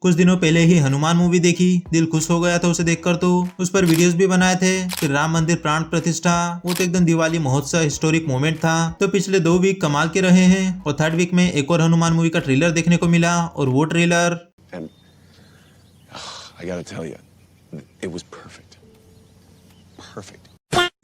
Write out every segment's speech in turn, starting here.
कुछ दिनों पहले ही हनुमान मूवी देखी, दिल खुश हो गया था उसे देखकर। तो उस पर वीडियोस भी बनाए थे। फिर राम मंदिर प्राण प्रतिष्ठा, वो तो एकदम दिवाली महोत्सव हिस्टोरिक मोमेंट था। तो पिछले 2 वीक कमाल के रहे हैं और थर्ड वीक में एक और हनुमान मूवी का ट्रेलर देखने को मिला और वो trailer I gotta tell you, it was perfect. Perfect.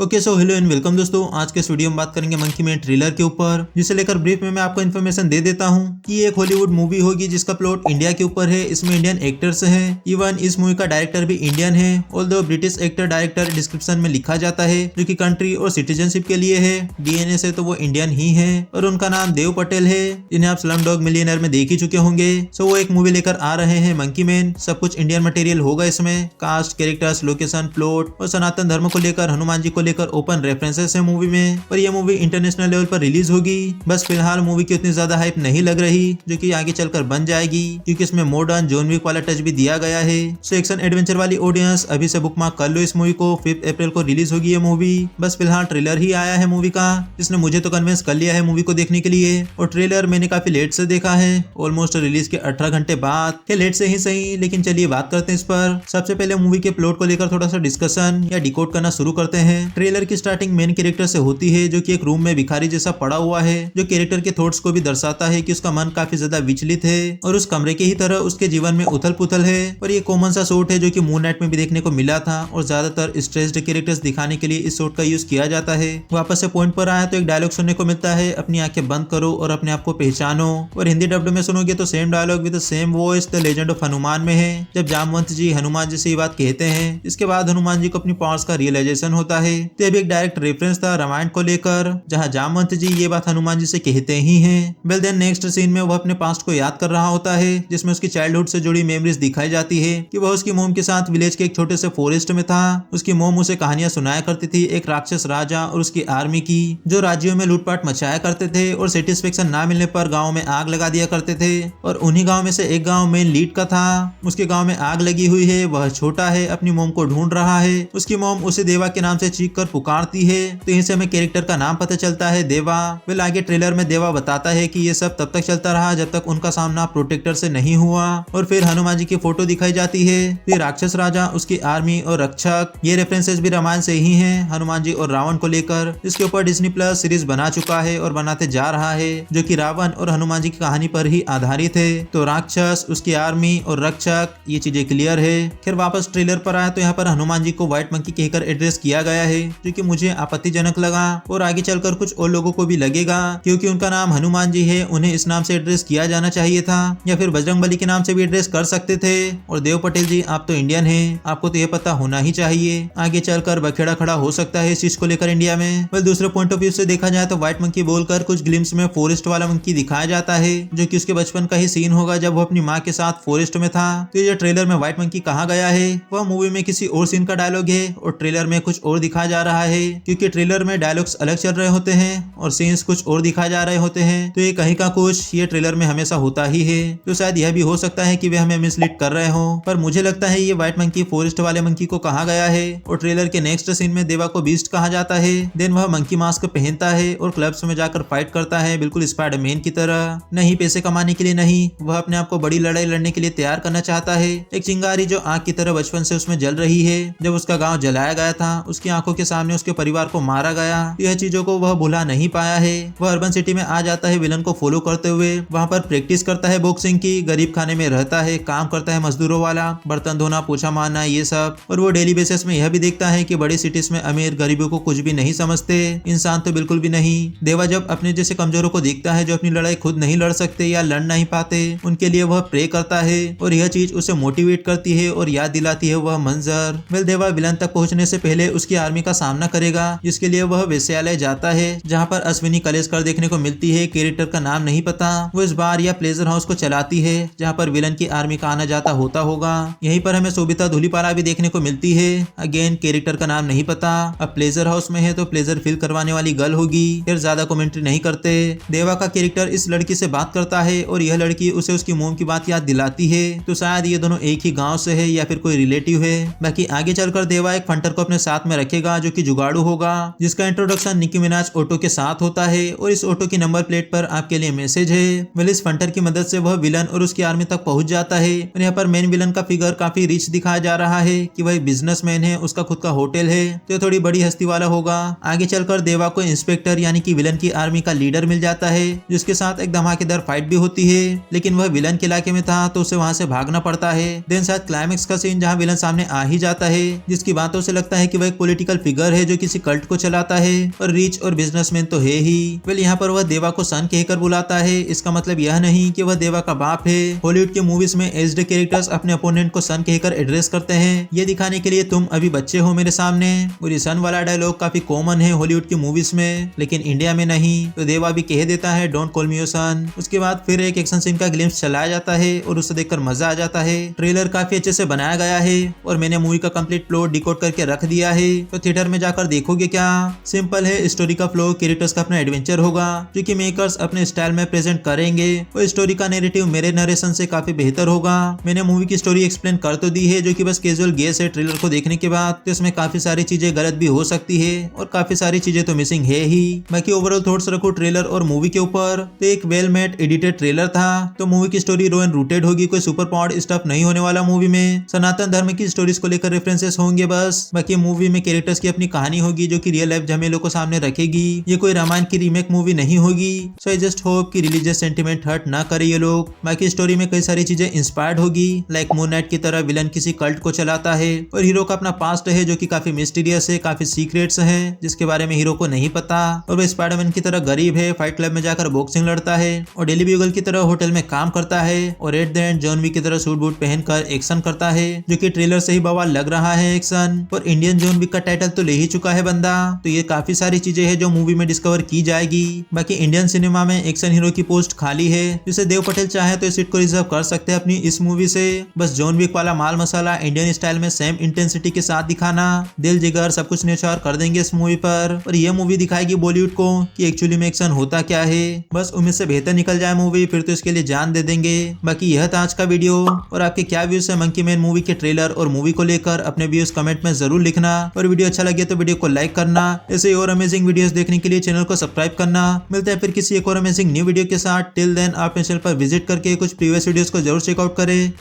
Okay so hello and welcome दोस्तों। आज के इस वीडियो में बात करेंगे मंकी मैन ट्रेलर के ऊपर, जिसे लेकर ब्रीफ में मैं आपको इन्फॉर्मेशन दे देता हूं कि ये एक हॉलीवुड मूवी होगी जिसका प्लॉट इंडिया के ऊपर है। इसमें इंडियन एक्टर्स हैं, इवन इस मूवी का डायरेक्टर भी इंडियन है। Although British actor director description में लिखा जाता है, जो कि कंट्री और सिटीजनशिप के लिए है। डीएनए से तो वो इंडियन ही है और उनका नाम देव पटेल है, जिन्हें आप स्लम डॉग मिलियनेयर में देख ही चुके होंगे। सो वो एक मूवी लेकर आ रहे हैं मंकी मैन। सब कुछ इंडियन मटेरियल होगा इसमें, कास्ट, कैरेक्टर्स, लोकेशन, प्लॉट और सनातन धर्म को लेकर, हनुमान जी को लेकर ओपन रेफरेंसेस है मूवी में। पर यह मूवी इंटरनेशनल लेवल पर रिलीज होगी। बस फिलहाल मूवी की उतनी ज्यादा हाइप नहीं लग रही, जो कि आगे चलकर बन जाएगी, क्योंकि इसमें मॉडर्न जॉन विक वाला टच भी दिया गया है। सो एक्शन एडवेंचर वाली ऑडियंस अभी से बुकमार्क कर लो इस मूवी को। 5 अप्रैल को रिलीज होगी ये मूवी। बस फिलहाल ट्रेलर ही आया है मूवी का, जिसने मुझे तो कन्विंस कर लिया है मूवी को देखने के लिए। और ट्रेलर मैंने काफी लेट से देखा है, ऑलमोस्ट रिलीज के 18 घंटे बाद। लेट से ही सही, लेकिन चलिए बात करते हैं इस पर। सबसे पहले मूवी के प्लॉट को लेकर थोड़ा सा डिस्कशन या डिकोड करना शुरू करते हैं। ट्रेलर की स्टार्टिंग मेन कैरेक्टर से होती है, जो कि एक रूम में भिखारी जैसा पड़ा हुआ है, जो कैरेक्टर के थॉट्स को भी दर्शाता है कि उसका मन काफी ज्यादा विचलित है और उस कमरे के ही तरह उसके जीवन में उथल पुथल है। पर ये कॉमन सा शॉट है, जो कि मून नाइट में भी देखने को मिला था और ज्यादातर स्ट्रेस्ड कैरेक्टर्स दिखाने के लिए इस शॉट का यूज किया जाता है। वापस से पॉइंट पर आया तो एक डायलॉग सुनने को मिलता है, अपनी आंखें बंद करो और अपने आप को पहचानो। और हिंदी डब्ड में सुनोगे तो same dialogue with same voice the legend of Hanuman में है, जब जामवंत जी हनुमान जी से ये बात कहते हैं। इसके बाद हनुमान जी को अपनी पावर्स का रियलाइजेशन होता है। तो ये भी एक डायरेक्ट रेफरेंस था रामायण को लेकर, जहां जामवंत जी ये बात हनुमान जी से कहते ही हैं। वेल देन नेक्स्ट सीन में वह अपने पास्ट को याद कर रहा होता है, जिसमें उसकी चाइल्डहुड से जुड़ी मेमोरीज दिखाई जाती है कि वह उसकी मोम के साथ विलेज के एक छोटे से फॉरेस्ट में था। उसकी मोम उसे कहानियां सुनाया करती थी एक राक्षस राजा और उसकी आर्मी की, जो राज्यों में लूटपाट मचाया करते थे और सेटिस्फेक्शन ना मिलने पर गाँव में आग लगा दिया करते थे। और उन्हीं गाँव में से एक गाँव मेन लीड का था। उसके गाँव में आग लगी हुई है, वह छोटा है, अपनी मोम को ढूंढ रहा है। उसकी मोम उसे देवा के नाम से चीख कर पुकारती है। तो यहीं से हमें कैरेक्टर का नाम पता चलता है, देवा। वेल आगे ट्रेलर में देवा बताता है कि ये सब तब तक चलता रहा जब तक उनका सामना प्रोटेक्टर से नहीं हुआ। और फिर हनुमान जी की फोटो दिखाई जाती है, फिर राक्षस राजा, उसकी आर्मी और रक्षक। ये रेफरेंसेस भी रामायण से ही हैं, हनुमान जी और रावण को लेकर, जिसके ऊपर डिज्नी प्लस सीरीज बना चुका है और बनाते जा रहा है, जो कि रावण और हनुमान जी की कहानी पर ही आधारित है। तो राक्षस, उसकी आर्मी और रक्षक, ये चीजें क्लियर है। खैर वापस ट्रेलर पर आया तो यहाँ पर हनुमान जी को व्हाइट मंकी कहकर एड्रेस किया गया है, जो कि मुझे आपत्तिजनक लगा और आगे चलकर कुछ और लोगों को भी लगेगा, क्योंकि उनका नाम हनुमान जी है, उन्हें इस नाम से एड्रेस किया जाना चाहिए था, या फिर बजरंगबली के नाम से भी एड्रेस कर सकते थे। और देव पटेल जी, आप तो इंडियन हैं, आपको तो यह पता होना ही चाहिए। आगे चलकर बखेड़ा खड़ा हो सकता है इस चीज को लेकर इंडिया में। वेल दूसरे पॉइंट ऑफ व्यू से देखा जाए तो व्हाइट मंकी बोलकर कुछ ग्लिम्स में फॉरेस्ट वाला मंकी दिखाया जाता है, जो कि उसके बचपन का ही सीन होगा जब वो अपनी माँ के साथ फॉरेस्ट में था। तो ये ट्रेलर में व्हाइट मंकी कहा गया है, वह मूवी में किसी और सीन का डायलॉग है और ट्रेलर में कुछ और दिखाया जा रहा है, क्योंकि ट्रेलर में डायलॉग्स अलग चल रहे होते हैं और सीन्स कुछ और दिखाए जा रहे होते हैं। तो ये कहीं का कुछ ये ट्रेलर में हमेशा होता ही है। तो शायद यह भी हो सकता है कि वे हमें मिसलीड कर रहे हो, पर मुझे लगता है ये व्हाइट मंकी फॉरेस्ट वाले मंकी को कहा गया है। और ट्रेलर के नेक्स्ट सीन में देवा को बीस्ट कहा जाता है। देन वह मंकी मास्क पहनता है और क्लब्स में जाकर फाइट करता है, बिल्कुल स्पाइडरमैन की तरह। नहीं पैसे कमाने के लिए नहीं, वह अपने आप को बड़ी लड़ाई लड़ने के लिए तैयार करना चाहता है। एक चिंगारी जो आग की तरह बचपन से उसमें जल रही है, जब उसका गाँव जलाया गया था, उसकी आंखों के सामने उसके परिवार को मारा गया। यह चीजों को वह भुला नहीं पाया है। वह अर्बन सिटी में आ जाता है विलन को फॉलो करते हुए, वहाँ पर प्रैक्टिस करता है बॉक्सिंग की, गरीब खाने में रहता है, काम करता है मजदूरों वाला, बर्तन धोना, पोछा मारना, ये सब। और वो डेली बेसिस में यह भी देखता है कि बड़ी सिटीज में अमीर गरीबों को कुछ भी नहीं समझते, इंसान तो बिल्कुल भी नहीं। देवा जब अपने जैसे कमजोरों को देखता है, जो अपनी लड़ाई खुद नहीं लड़ सकते या लड़ नहीं पाते, उनके लिए वह प्रे करता है और यह चीज उसे मोटिवेट करती है और याद दिलाती है वह मंजर। वेल देवा विलन तक पहुंचने से पहले उसकी आर्मी का सामना करेगा, जिसके लिए वह वेश्यालय जाता है, जहाँ पर अश्विनी कलेशकर देखने को मिलती है। कैरेक्टर का नाम नहीं पता, वो इस बार या प्लेजर हाउस को चलाती है, जहाँ पर विलन की आर्मी का आना जाता होता होगा। यहीं पर हमें सोबिता धुलीपाला भी देखने को मिलती है। अगेन कैरेक्टर का नाम नहीं पता। अब प्लेजर हाउस में है तो प्लेजर फील करवाने वाली गर्ल होगी। फिर ज्यादा कमेंट्री नहीं करते। देवा का कैरेक्टर इस लड़की से बात करता है और यह लड़की उसे उसकी मोम की बात याद दिलाती है। तो शायद ये दोनों एक ही गाँव से है या फिर कोई रिलेटिव है। बाकी आगे चलकर देवा एक फंटर को अपने साथ में रखेगा, होगा जो कि जुगाड़ू होगा, जिसका इंट्रोडक्शन निकी मिनाज ऑटो के साथ होता है और इस ऑटो की नंबर प्लेट पर आपके लिए मैसेज है। वेल इस फंटर की मदद से वह विलन और उसकी आर्मी तक पहुंच जाता है और यहाँ पर मेन विलन का फिगर काफी रिच दिखाया जा रहा है कि वह बिजनेसमैन है, उसका खुद का होटल है, तो थोड़ी बड़ी हस्ती वाला होगा। आगे चलकर देवा को इंस्पेक्टर यानी कि विलन की आर्मी का लीडर मिल जाता है, जिसके साथ एक धमाकेदार फाइट भी होती है, लेकिन वह विलन के इलाके में था तो उसे वहां से भागना पड़ता है। देन शायद क्लाइमेक्स का सीन जहाँ विलन सामने आ ही जाता है, जिसकी बातों से लगता है कि वह एक पॉलिटिकल फिगर है जो किसी कल्ट को चलाता है और रिच और बिजनेसमैन तो है ही। वेल यहाँ पर वह देवा को सन कहकर बुलाता है, इसका मतलब यह नहीं कि वह देवा का बाप है। हॉलीवुड के मूवीज में एज्ड कैरेक्टर्स अपने अपोनेंट को सन कहकर एड्रेस करते हैं, ये दिखाने के लिए तुम अभी बच्चे हो मेरे सामने। और ये सन वाला डायलॉग काफी कॉमन है हॉलीवुड की मूवीज में, लेकिन इंडिया में नहीं, तो देवा भी कह देता है don't call me your son. उसके बाद फिर एक एक्शन सीन का ग्लिम्स चलाया जाता है और उसे देखकर मजा आ जाता है। ट्रेलर काफी अच्छे से बनाया गया है और मैंने मूवी का कंप्लीट प्लॉट डिकोड करके रख दिया है, तो थिएटर में जाकर देखोगे क्या। सिंपल है, स्टोरी का फ्लो, कैरेक्टर्स का अपना एडवेंचर होगा जो कि मेकर्स अपने स्टाइल में प्रेजेंट करेंगे और स्टोरी का नैरेटिव मेरे नरेशन से काफी बेहतर होगा। मैंने मूवी की स्टोरी एक्सप्लेन कर तो दी है जो कि बस कैजुअल गेस है ट्रेलर को देखने के बाद, तो इसमें काफी सारी चीजें गलत भी हो सकती है और काफी सारी चीजें तो मिसिंग है ही। बाकी ओवरऑल थॉट्स रखो ट्रेलर और मूवी के ऊपर, तो एक वेल मेड एडिटेड ट्रेलर था, तो मूवी की स्टोरी रो एंड रूटेड होगी, कोई सुपर पावर्ड स्टफ नहीं होने वाला मूवी में। सनातन धर्म की स्टोरीज को लेकर रेफरेंसेस होंगे बस। बाकी मूवी में कैरेक्टर्स की अपनी कहानी होगी जो कि रियल लाइफ झमेलों को सामने रखेगी। ये कोई रामायण की रीमेक मूवी नहीं होगी, सो आई जस्ट होप कि रिलीजियस सेंटिमेंट हर्ट ना करे ये लोग। बाकी स्टोरी में कई सारी चीजें इंस्पायर्ड होगी, लाइक मून नाइट की तरह विलन किसी कल्ट को चलाता है और हीरो का अपना पास्ट है जो कि काफी मिस्टीरियस है, काफी सीक्रेट्स है जिसके बारे में हीरो को नहीं पता, और वह स्पाइडरमैन की तरह गरीब है, फाइट क्लब में जाकर बॉक्सिंग लड़ता है और डेली ब्यूगल की तरह होटल में काम करता है और at the end John Wick की तरह सूट बूट पहनकर एक्शन करता है, जो कि ट्रेलर से ही बवाल लग रहा है एक्शन। और इंडियन जॉन विक का टाइटल तो ले ही चुका है बंदा, तो ये काफी सारी चीजें हैं जो मूवी में डिस्कवर की जाएगी। बाकी इंडियन सिनेमा में एक्शन हीरो की पोस्ट खाली है, जिसे देव पटेल चाहे तो इस सीट को रिजर्व कर सकते हैं अपनी इस मूवी से। बस जॉन विक वाला माल मसाला इंडियन स्टाइल में सेम इंटेंसिटी के साथ दिखाना, दिल जिगर सब कुछ न्योछावर कर देंगे इस मूवी पर। और ये मूवी दिखाएगी बॉलीवुड को कि एक्चुअली में एक्शन होता क्या है। बस उम्मीद से बेहतर निकल जाए मूवी, फिर तो इसके लिए जान दे देंगे। बाकी यह था आज का वीडियो, और आपके क्या व्यूज है मंकी मैन मूवी के ट्रेलर और मूवी को लेकर अपने व्यूज कमेंट में जरूर लिखना। और वीडियो अच्छा लगे तो वीडियो को लाइक करना, ऐसे और अमेजिंग वीडियोस देखने के लिए चैनल को सब्सक्राइब करना। मिलते हैं फिर किसी एक और अमेजिंग न्यू वीडियो के साथ। टिल देन आप मेरे चैनल पर विजिट करके कुछ प्रीवियस वीडियोस को जरूर चेकआउट करें।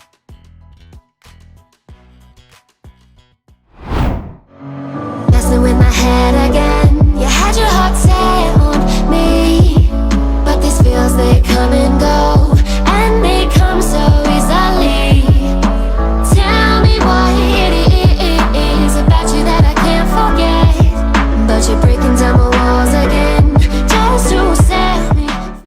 Messing with my head again.